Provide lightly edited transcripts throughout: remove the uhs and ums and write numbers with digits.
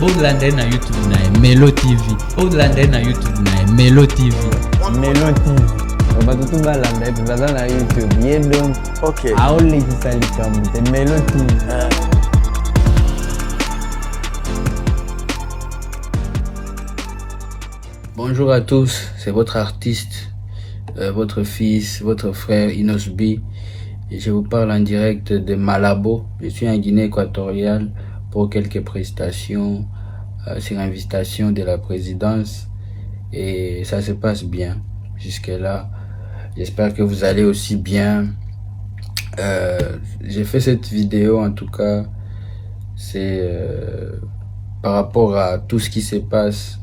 Boglander na YouTube na Melo TV. Boglander na YouTube na Melo TV. Melo TV. Batutu balanda tuzaza na YouTube. Ye donc. OK. Aoli kisalikamu te Melo TV. Bonjour à tous, c'est votre artiste, votre fils, votre frère Inosbi. Et je vous parle en direct de Malabo. Je suis en Guinée équatoriale pour quelques prestations sur invitation de la présidence. Et ça se passe bien jusque-là. J'espère que vous allez aussi bien. J'ai fait cette vidéo en tout cas, c'est par rapport à tout ce qui se passe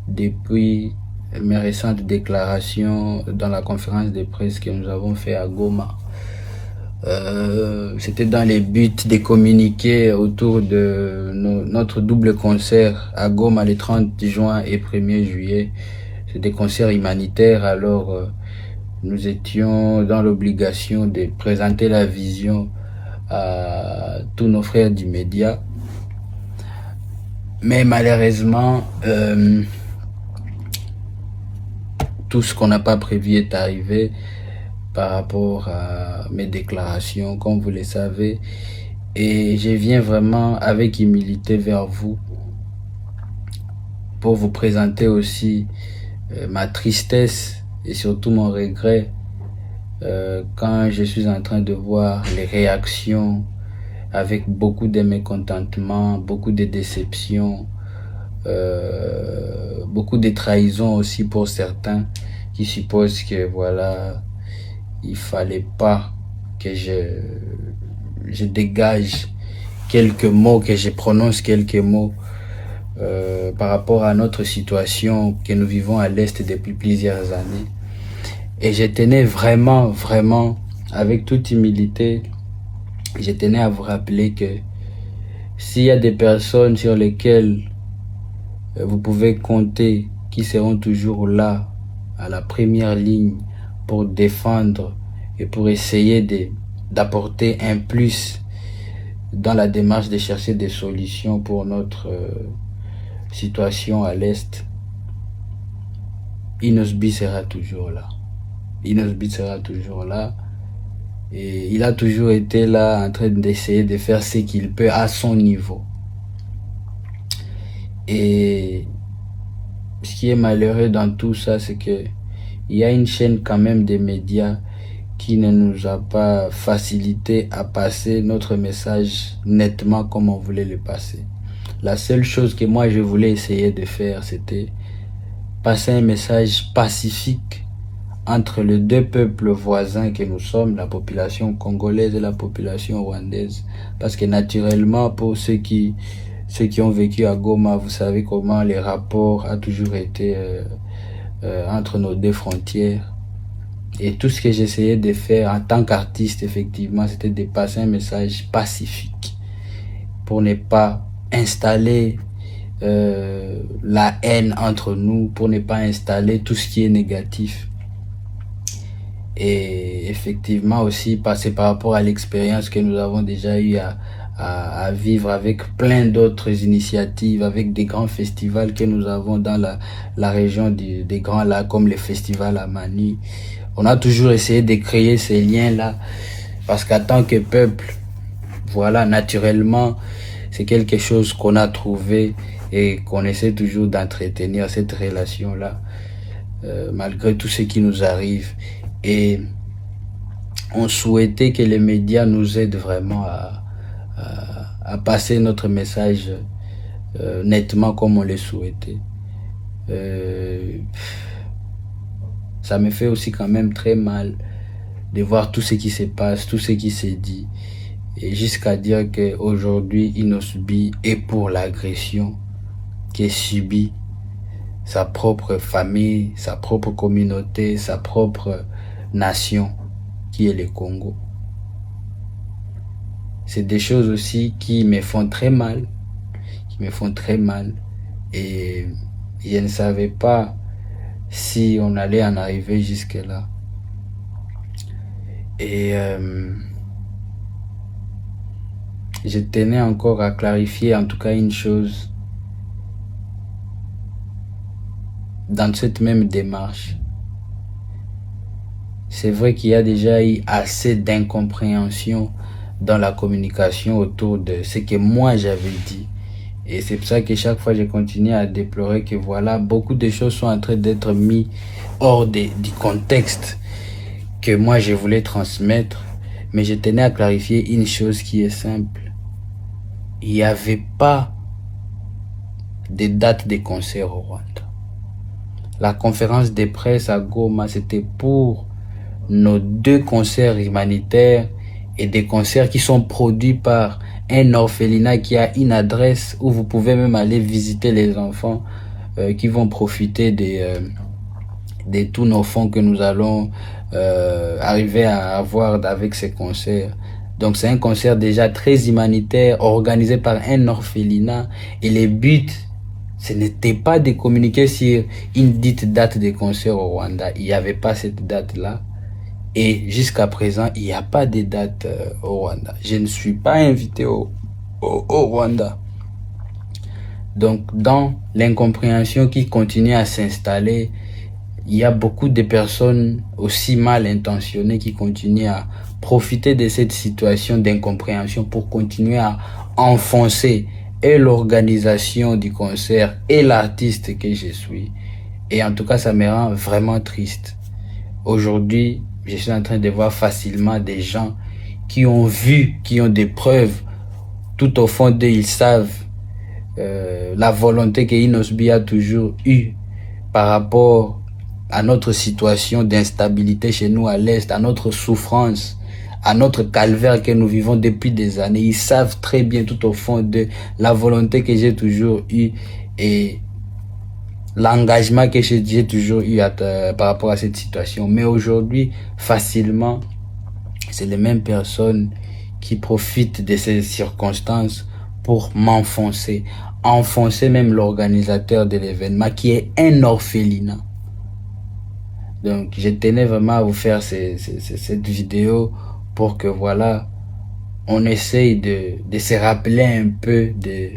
depuis mes récentes déclarations dans la conférence de presse que nous avons fait à Goma. C'était dans les buts de communiquer autour de notre double concert à Goma les 30 juin et 1er juillet. C'est des concerts humanitaires, alors nous étions dans l'obligation de présenter la vision à tous nos frères du média. Mais malheureusement, tout ce qu'on n'a pas prévu est arrivé par rapport à mes déclarations, comme vous le savez. Et je viens vraiment avec humilité vers vous pour vous présenter aussi ma tristesse et surtout mon regret quand je suis en train de voir les réactions avec beaucoup de mécontentement, beaucoup de déception, beaucoup de trahison aussi pour certains qui supposent que voilà, il fallait pas que je dégage quelques mots, que je prononce quelques mots par rapport à notre situation que nous vivons à l'Est depuis plusieurs années. Et je tenais vraiment, avec toute humilité, je tenais à vous rappeler que s'il y a des personnes sur lesquelles vous pouvez compter, qui seront toujours là, à la première ligne, pour défendre et pour essayer d'apporter un plus dans la démarche de chercher des solutions pour notre situation à l'Est, Inosbi sera toujours là. Inosbi sera toujours là. Et il a toujours été là en train d'essayer de faire ce qu'il peut à son niveau. Et ce qui est malheureux dans tout ça, c'est que il y a une chaîne quand même des médias qui ne nous a pas facilité à passer notre message nettement comme on voulait le passer. La seule chose que moi je voulais essayer de faire, c'était passer un message pacifique entre les deux peuples voisins que nous sommes, la population congolaise et la population rwandaise. Parce que naturellement, pour ceux qui ont vécu à Goma, vous savez comment les rapports ont toujours été entre nos deux frontières. Et tout ce que j'essayais de faire en tant qu'artiste, effectivement, c'était de passer un message pacifique pour ne pas installer la haine entre nous, pour ne pas installer tout ce qui est négatif. Et effectivement aussi passer par rapport à l'expérience que nous avons déjà eu à vivre avec plein d'autres initiatives, avec des grands festivals que nous avons dans la région des Grands Lacs, comme le festival à Mani. On a toujours essayé de créer ces liens-là, parce qu'en tant que peuple, voilà, naturellement, c'est quelque chose qu'on a trouvé et qu'on essaie toujours d'entretenir cette relation-là, malgré tout ce qui nous arrive. Et on souhaitait que les médias nous aident vraiment à passer notre message nettement comme on le souhaitait. Ça me fait aussi quand même très mal de voir tout ce qui se passe, tout ce qui s'est dit. Et jusqu'à dire qu'aujourd'hui, Inosbi est pour l'agression qui est subie sa propre famille, sa propre communauté, sa propre nation qui est le Congo. C'est des choses aussi qui me font très mal, et je ne savais pas si on allait en arriver jusque là. Et je tenais encore à clarifier en tout cas une chose, dans cette même démarche. C'est vrai qu'il y a déjà eu assez d'incompréhension dans la communication autour de ce que moi j'avais dit. Et c'est pour ça que chaque fois je continue à déplorer que voilà, beaucoup de choses sont en train d'être mises hors du contexte que moi je voulais transmettre. Mais je tenais à clarifier une chose qui est simple. Il n'y avait pas de date de concert au Rwanda. La conférence de presse à Goma, c'était pour nos 2 concerts humanitaires et des concerts qui sont produits par un orphelinat qui a une adresse où vous pouvez même aller visiter les enfants qui vont profiter de tous nos fonds que nous allons arriver à avoir avec ces concerts. Donc c'est un concert déjà très humanitaire organisé par un orphelinat et le but, ce n'était pas de communiquer sur une dite date de concert au Rwanda. Il n'y avait pas cette date-là. Et jusqu'à présent, il n'y a pas de date au Rwanda. Je ne suis pas invité au Rwanda. Donc, dans l'incompréhension qui continue à s'installer, il y a beaucoup de personnes aussi mal intentionnées qui continuent à profiter de cette situation d'incompréhension pour continuer à enfoncer et l'organisation du concert et l'artiste que je suis. Et en tout cas, ça me rend vraiment triste. Aujourd'hui, je suis en train de voir facilement des gens qui ont vu, qui ont des preuves. Tout au fond d'eux, ils savent la volonté que Inosbi a toujours eue par rapport à notre situation d'instabilité chez nous à l'Est, à notre souffrance, à notre calvaire que nous vivons depuis des années. Ils savent très bien tout au fond de la volonté que j'ai toujours eue et l'engagement que j'ai toujours eu par rapport à cette situation. Mais aujourd'hui, facilement, c'est les mêmes personnes qui profitent de ces circonstances pour m'enfoncer. Enfoncer même l'organisateur de l'événement qui est un orphelinat. Donc, je tenais vraiment à vous faire cette vidéo pour que voilà, on essaye de se rappeler un peu de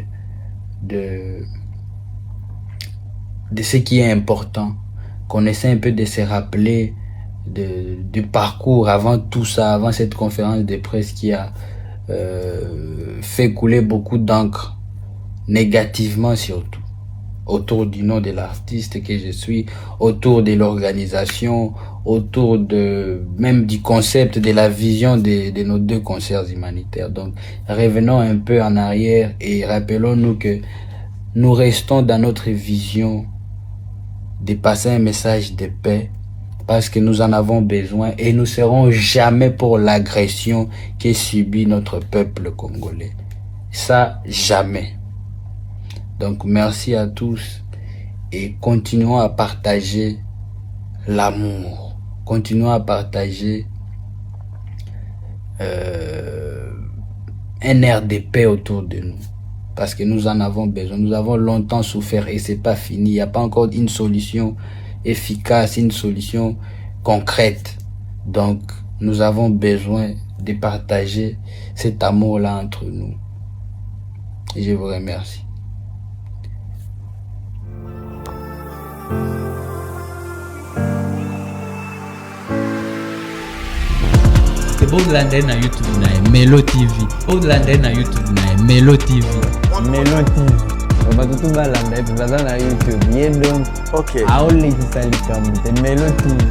ce qui est important, qu'on essaie un peu de se rappeler du parcours avant tout ça, avant cette conférence de presse qui a fait couler beaucoup d'encre, négativement surtout, autour du nom de l'artiste que je suis, autour de l'organisation, autour même du concept, de la vision de nos 2 concerts humanitaires. Donc, revenons un peu en arrière et rappelons-nous que nous restons dans notre vision de passer un message de paix parce que nous en avons besoin et nous serons jamais pour l'agression que subit notre peuple congolais. Ça, jamais. Donc, merci à tous et continuons à partager l'amour. Continuons à partager un air de paix autour de nous. Parce que nous en avons besoin. Nous avons longtemps souffert et c'est pas fini. Il n'y a pas encore une solution efficace, une solution concrète. Donc, nous avons besoin de partager cet amour-là entre nous. Et je vous remercie. Boglander na YouTube na Melo TV. Boglander na YouTube na Melo TV. Melo TV. Batutu balanda epi baza na YouTube. Ye donc. Okay. Aolekisa likambo te Melo TV.